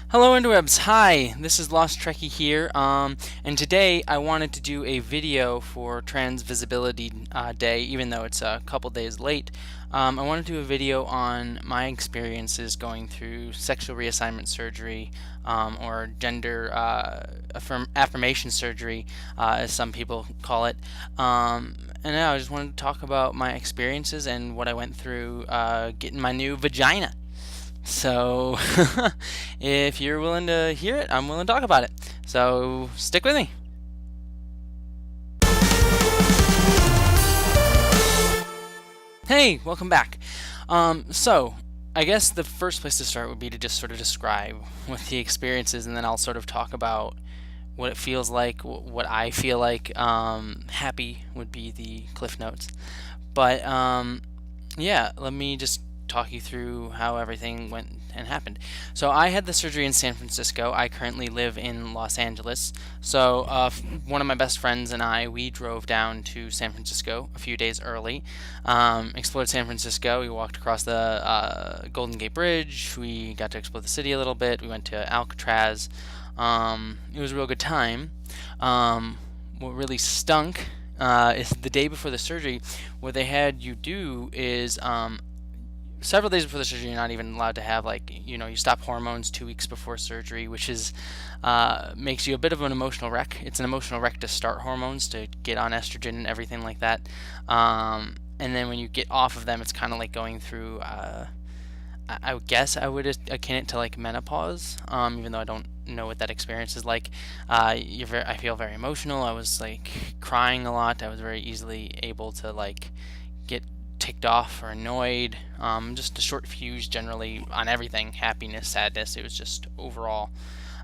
Hello interwebs, hi, this is Lostrekkie here, and today I wanted to do a video for Trans Visibility Day, even though it's a couple days late. I wanted to do a video on my experiences going through sexual reassignment surgery, or gender affirmation surgery, as some people call it. And now I just wanted to talk about my experiences and what I went through getting my new vagina. So, if you're willing to hear it, I'm willing to talk about it. So, stick with me. Hey, welcome back. So, I guess the first place to start would be to just sort of describe what the experience is, and then I'll sort of talk about what it feels like, what I feel like. Happy would be the cliff notes. But, yeah, let me just talk you through how everything went and happened. So I had the surgery in San Francisco. I currently live in Los Angeles. So one of my best friends and we drove down to San Francisco a few days early, explored San Francisco. We walked across the Golden Gate Bridge. We got to explore the city a little bit. We went to Alcatraz. It was a real good time. What really stunk is the day before the surgery. What they had you do is several days before the surgery, you're not even allowed to have, like, you stop hormones 2 weeks before surgery, which is makes you a bit of an emotional wreck. It's an emotional wreck to start hormones, to get on estrogen and everything like that. And then when you get off of them, it's kind of like going through, I would guess I would akin it to like menopause, even though I don't know what that experience is like. I feel very emotional. I was like crying a lot. I was very easily able to like get ticked off or annoyed, just a short fuse generally on everything, happiness, sadness. It was just overall,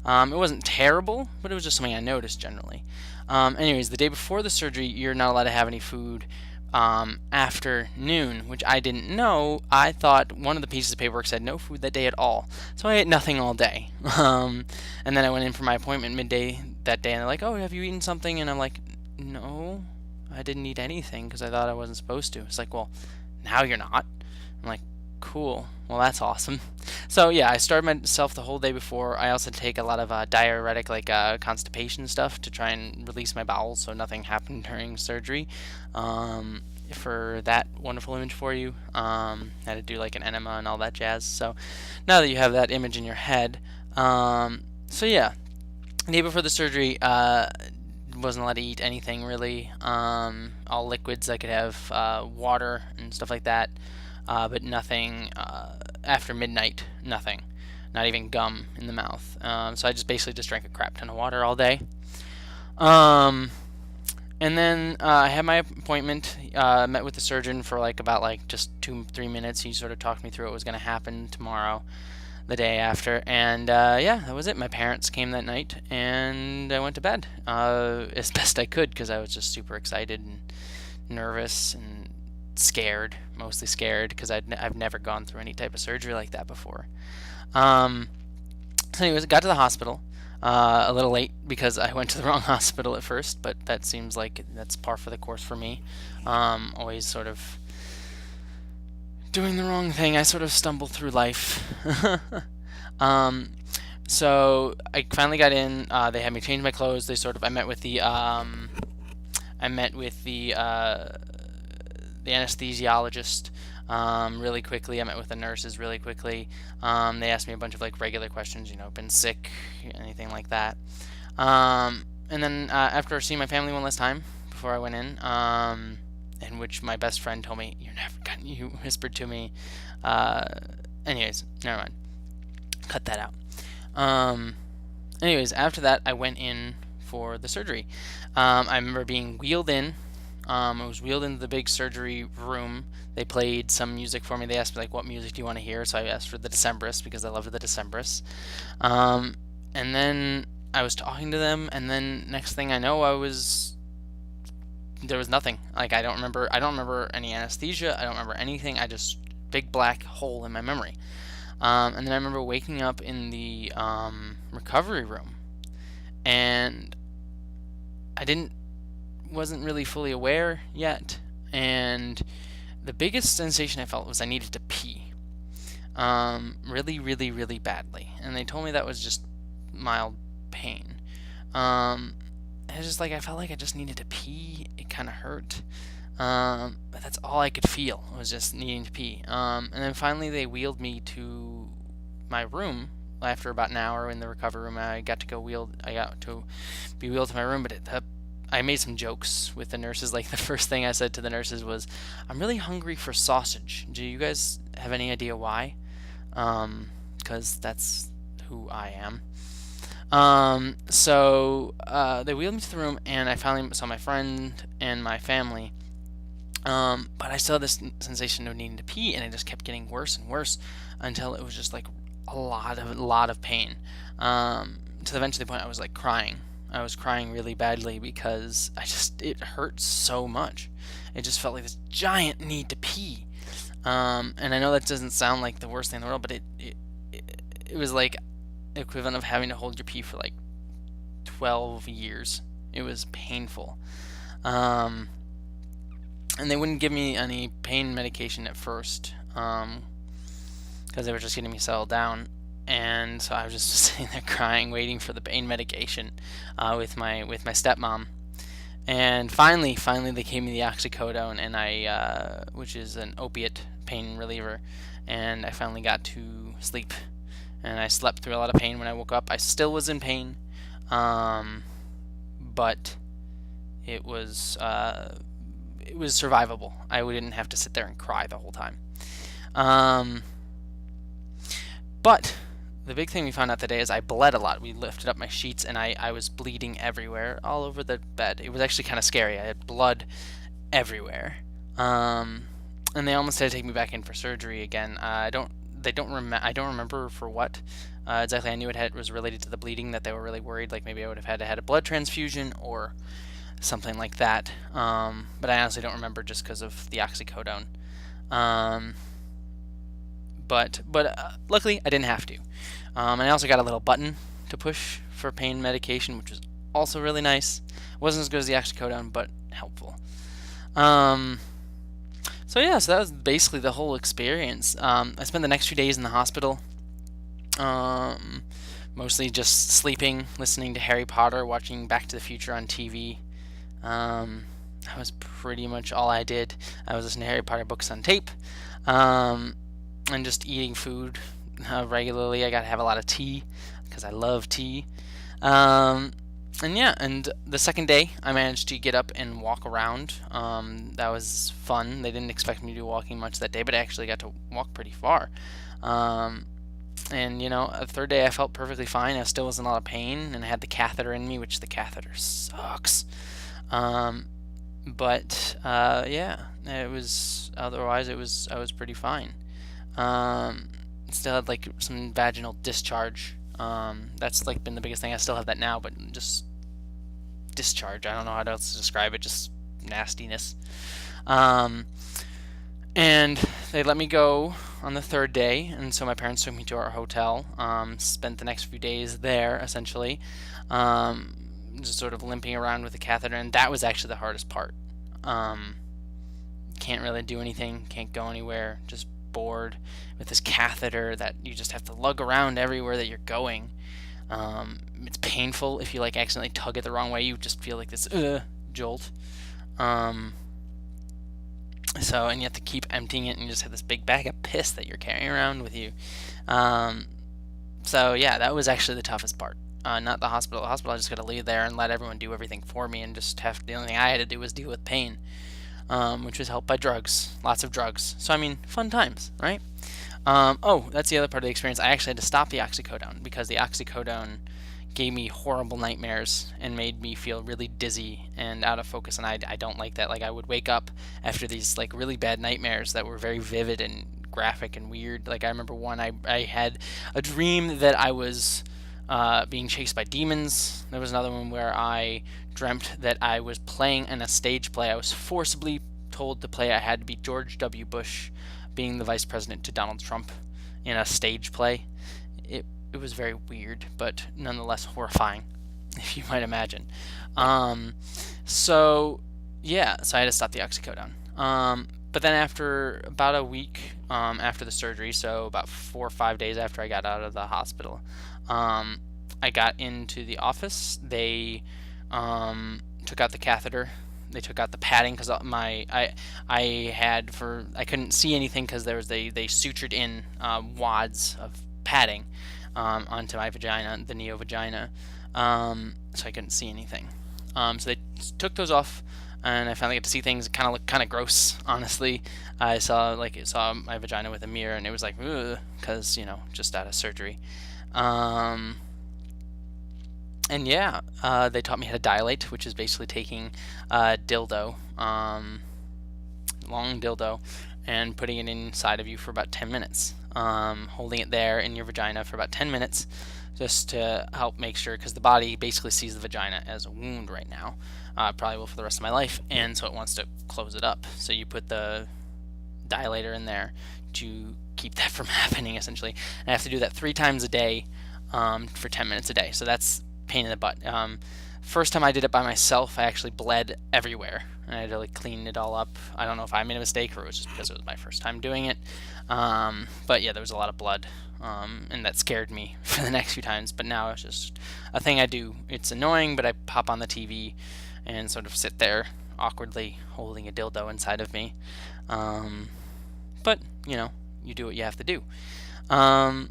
it wasn't terrible, but it was just something I noticed generally. Anyways, the day before the surgery, you're not allowed to have any food after noon, which I didn't know. I thought one of the pieces of paperwork said no food that day at all, so I ate nothing all day. And then I went in for my appointment midday that day, and they're like, "Oh, have you eaten something?" And I'm like, "No, I didn't eat anything because I thought I wasn't supposed to." It's like, "Well, now you're not." I'm like, "Cool. Well, that's awesome." So yeah, I started myself the whole day before. I also take a lot of diuretic, like constipation stuff, to try and release my bowels so nothing happened during surgery. For that wonderful image for you, had to do like an enema and all that jazz. So now that you have that image in your head, so yeah, the day before the surgery, wasn't allowed to eat anything really. All liquids. I could have water and stuff like that, but nothing after midnight. Nothing, not even gum in the mouth. So I just basically just drank a crap ton of water all day. And then I had my appointment. Met with the surgeon for like about like just 2-3 minutes. He sort of talked me through what was going to happen tomorrow, the day after, and yeah, that was it. My parents came that night, and I went to bed as best I could because I was just super excited and nervous and scared, mostly scared because I've never gone through any type of surgery like that before. So anyways, I got to the hospital a little late because I went to the wrong hospital at first, but that seems like that's par for the course for me. Always sort of doing the wrong thing. I sort of stumble through life. So I finally got in. They had me change my clothes. I met with the anesthesiologist really quickly. I met with the nurses really quickly. They asked me a bunch of like regular questions. Been sick, anything like that. And then after seeing my family one last time before I went in, in which my best friend told me, "You're never gonna," you whispered to me. Anyways, never mind. Cut that out. Anyways, after that, I went in for the surgery. I remember being wheeled in. I was wheeled into the big surgery room. They played some music for me. They asked me, like, what music do you want to hear? So I asked for the Decemberists because I loved the Decemberists. And then I was talking to them, and then next thing I know, there was nothing. Like I don't remember any anesthesia. I don't remember anything. I just big black hole in my memory. And then I remember waking up in the recovery room, and I wasn't really fully aware yet. And the biggest sensation I felt was I needed to pee. really, really, really badly. And they told me that was just mild pain. Um, it's just like I felt like I just needed to pee. It kind of hurt. But that's all I could feel was just needing to pee. And then finally they wheeled me to my room. After about an hour in the recovery room, I got to be wheeled to my room. But I made some jokes with the nurses. Like the first thing I said to the nurses was, "I'm really hungry for sausage. Do you guys have any idea why?" Because that's who I am. They wheeled me to the room, and I finally saw my friend and my family. But I still had this sensation of needing to pee, and it just kept getting worse and worse until it was just like a lot of pain. To eventually the point I was like crying. I was crying really badly because it hurt so much. It just felt like this giant need to pee. And I know that doesn't sound like the worst thing in the world, but it was like equivalent of having to hold your pee for like 12 years. It was painful. And they wouldn't give me any pain medication at first, because they were just getting me settled down. And so I was just sitting there crying, waiting for the pain medication, with my stepmom. And finally, they gave me the oxycodone, and which is an opiate pain reliever, and I finally got to sleep. And I slept through a lot of pain. When I woke up, I still was in pain, but it was survivable. I didn't have to sit there and cry the whole time. But the big thing we found out today is I bled a lot. We lifted up my sheets, and I was bleeding everywhere, all over the bed. It was actually kind of scary. I had blood everywhere. And they almost had to take me back in for surgery again. I don't remember for what exactly. I knew it was related to the bleeding, that they were really worried, like maybe I would have had a blood transfusion or something like that. But I honestly don't remember, just because of the oxycodone. But luckily I didn't have to. And I also got a little button to push for pain medication, which was also really nice. It wasn't as good as the oxycodone, but helpful. So that was basically the whole experience. I spent the next few days in the hospital, mostly just sleeping, listening to Harry Potter, watching Back to the Future on TV. That was pretty much all I did. I was listening to Harry Potter books on tape, and just eating food regularly. I got to have a lot of tea because I love tea. And the second day I managed to get up and walk around. That was fun. They didn't expect me to do walking much that day, but I actually got to walk pretty far. And the third day I felt perfectly fine. I still was in a lot of pain, and I had the catheter in me, which the catheter sucks. It was otherwise I was pretty fine. Still had like some vaginal discharge. That's like been the biggest thing. I still have that now, but just discharge. I don't know how else to describe it. Just nastiness. And they let me go on the third day, and so my parents took me to our hotel. Spent the next few days there, essentially, just sort of limping around with a catheter, and that was actually the hardest part. Can't really do anything, can't go anywhere, just bored with this catheter that you just have to lug around everywhere that you're going. It's painful if you like accidentally tug it the wrong way. You just feel like this jolt. And you have to keep emptying it, and you just have this big bag of piss that you're carrying around with you. That was actually the toughest part. Not the hospital. The hospital, I just got to leave there and let everyone do everything for me, and the only thing I had to do was deal with pain, which was helped by drugs, lots of drugs. So fun times, right? That's the other part of the experience. I actually had to stop the oxycodone because the oxycodone gave me horrible nightmares and made me feel really dizzy and out of focus, and I don't like that. Like, I would wake up after these like really bad nightmares that were very vivid and graphic and weird. Like, I remember one, I had a dream that I was being chased by demons. There was another one where I dreamt that I was playing in a stage play. I was forcibly told to play. I had to be George W. Bush being the vice president to Donald Trump in a stage play. It was very weird, but nonetheless horrifying, if you might imagine. So I had to stop the oxycodone. But then after about a week after the surgery, so about 4 or 5 days after I got out of the hospital, um, I got into the office. They took out the catheter. They took out the padding because I had for I couldn't see anything because they sutured in wads of padding onto my vagina, the Neo-Vagina, so I couldn't see anything. So they took those off, and I finally got to see things. It kind of looked kind of gross, honestly. I saw my vagina with a mirror, and it was like, ugh, because just out of surgery. Um, and yeah, they taught me how to dilate, which is basically taking a dildo, long dildo, and putting it inside of you for about 10 minutes. Holding it there in your vagina for about 10 minutes just to help make sure, because the body basically sees the vagina as a wound right now. Probably will for the rest of my life, and so it wants to close it up. So you put the dilator in there to keep that from happening, essentially. And I have to do that 3 times a day for 10 minutes a day. So that's pain in the butt. First time I did it by myself, I actually bled everywhere, and I had to clean it all up. I don't know if I made a mistake or it was just because it was my first time doing it. But yeah, there was a lot of blood, and that scared me for the next few times. But now it's just a thing I do. It's annoying, but I pop on the TV and sort of sit there awkwardly holding a dildo inside of me. But you do what you have to do. And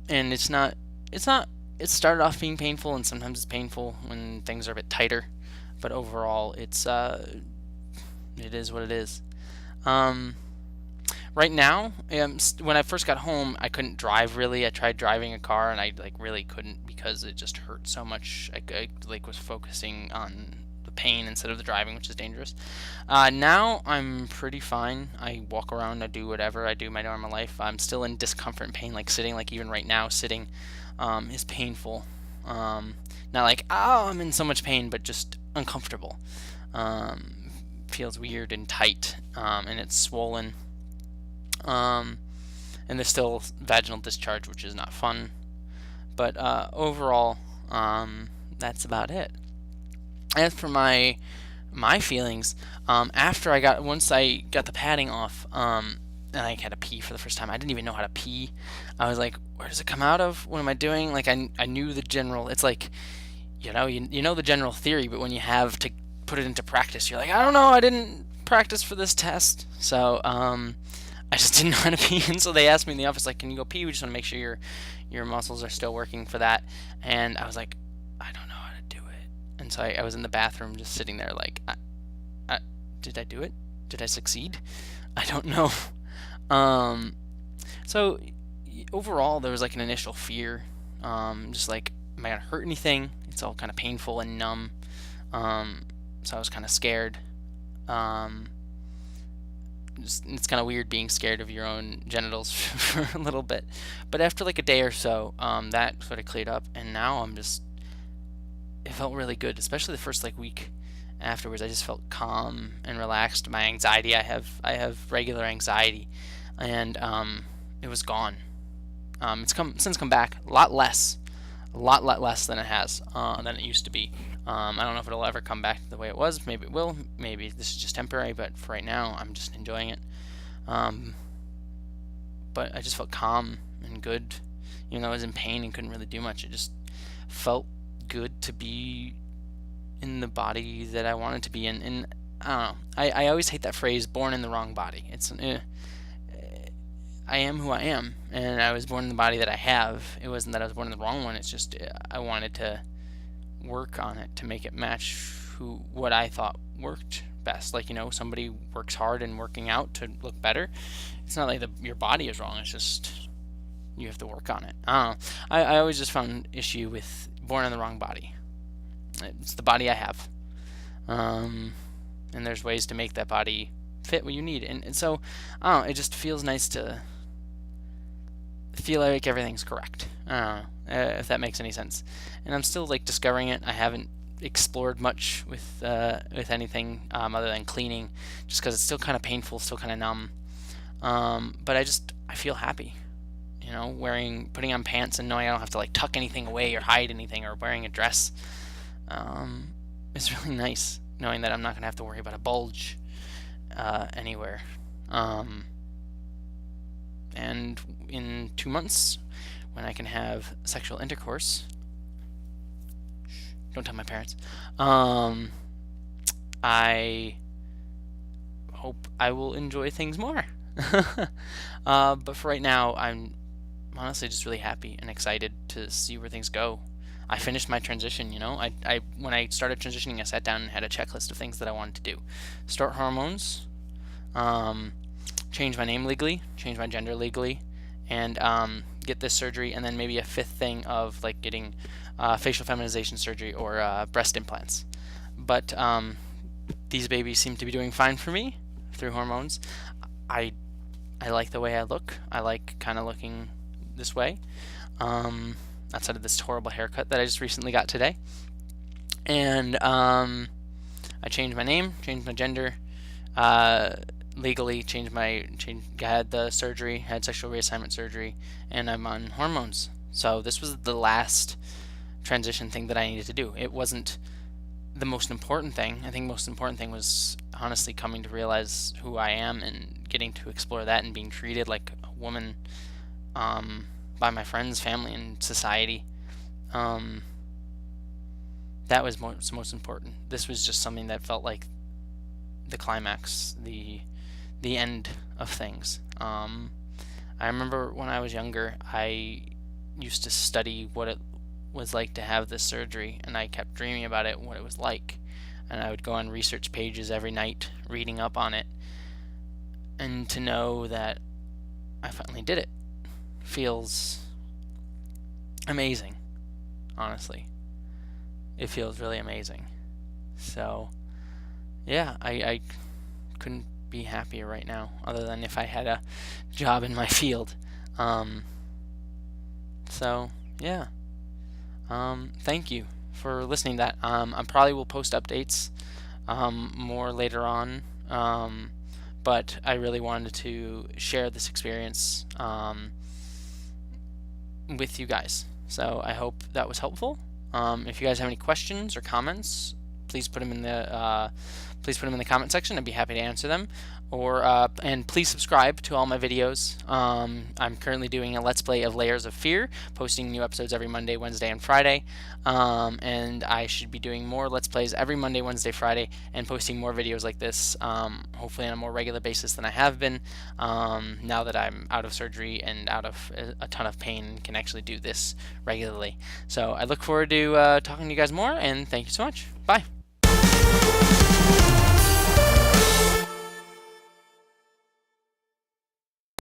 it started off being painful, and sometimes it's painful when things are a bit tighter, but overall it is what it is. Right now, when I first got home, I couldn't drive really. I tried driving a car, and I really couldn't because it just hurt so much. I was focusing on the pain instead of the driving, which is dangerous. Now I'm pretty fine. I walk around, I do whatever, I do my normal life. I'm still in discomfort and pain, like sitting, like even right now, sitting is painful. Not like, oh, I'm in so much pain, but just uncomfortable. Feels weird and tight, and it's swollen. And there's still vaginal discharge, which is not fun. But overall, that's about it. As for my feelings, once I got the padding off, and I had to pee for the first time. I didn't even know how to pee. I was like, where does it come out of? What am I doing? Like I knew the general. It's like, you know the general theory, but when you have to put it into practice, you're like, I don't know. I didn't practice for this test, so I just didn't know how to pee. And so they asked me in the office, like, can you go pee? We just want to make sure your muscles are still working for that. And I was like, I don't know how to do it. And so I was in the bathroom just sitting there like, did I do it? Did I succeed? I don't know. So overall, there was like an initial fear, just like, am I gonna hurt anything? It's all kind of painful and numb. So I was kind of scared. It's kind of weird being scared of your own genitals for a little bit, but after like a day or so, that sort of cleared up, and now it felt really good, especially the first week afterwards. I just felt calm and relaxed. My anxiety, I have regular anxiety, and it was gone. It's since come back a lot less than it used to be. I don't know if it'll ever come back the way it was. Maybe it will. Maybe this is just temporary, but for right now, I'm just enjoying it. But I just felt calm and good. Even though I was in pain and couldn't really do much, it just felt good to be in the body that I wanted to be in. And I don't know. I always hate that phrase, born in the wrong body. I am who I am, and I was born in the body that I have. It wasn't that I was born in the wrong one. It's just I wanted to work on it to make it match what I thought worked best. Like, somebody works hard in working out to look better. It's not like your body is wrong. It's just you have to work on it. I don't know. I always just found issue with born in the wrong body. It's the body I have, and there's ways to make that body fit what you need. And so I don't know. It just feels nice to feel like everything's correct. I don't know if that makes any sense. And I'm still discovering it. I haven't explored much with anything other than cleaning, just because it's still kind of painful, still kind of numb. But I feel happy, putting on pants and knowing I don't have to tuck anything away or hide anything, or wearing a dress. It's really nice knowing that I'm not gonna have to worry about a bulge. anywhere. And in 2 months, when I can have sexual intercourse, don't tell my parents, I hope I will enjoy things more. But for right now, I'm honestly just really happy and excited to see where things go. I finished my transition, when I started transitioning, I sat down and had a checklist of things that I wanted to do. Start hormones, change my name legally, change my gender legally, and get this surgery, and then maybe a fifth thing of like getting facial feminization surgery or breast implants. But these babies seem to be doing fine for me through hormones. I like the way I look. I like kind of looking this way. Outside of this horrible haircut that I just recently got today. And I changed my name, changed my gender, legally had the surgery, had sexual reassignment surgery, and I'm on hormones. So this was the last transition thing that I needed to do. It wasn't the most important thing. I think the most important thing was honestly coming to realize who I am and getting to explore that and being treated like a woman by my friends, family, and society. That was most important. This was just something that felt like the climax, the end of things. I remember when I was younger, I used to study what it was like to have this surgery, and I kept dreaming about it, what it was like. And I would go on research pages every night, reading up on it. And to know that I finally did it feels amazing, honestly. It feels really amazing. So, yeah, I couldn't be happier right now, other than if I had a job in my field. So, yeah. Thank you for listening to that. I probably will post updates more later on, but I really wanted to share this experience with you guys. So I hope that was helpful. If you guys have any questions or comments, please put them in the comment section. I'd be happy to answer them. And please subscribe to all my videos. I'm currently doing a Let's Play of Layers of Fear, posting new episodes every Monday, Wednesday, and Friday. And I should be doing more Let's Plays every Monday, Wednesday, Friday, and posting more videos like this, hopefully on a more regular basis than I have been, now that I'm out of surgery and out of a ton of pain and can actually do this regularly. So I look forward to talking to you guys more, and thank you so much. Bye.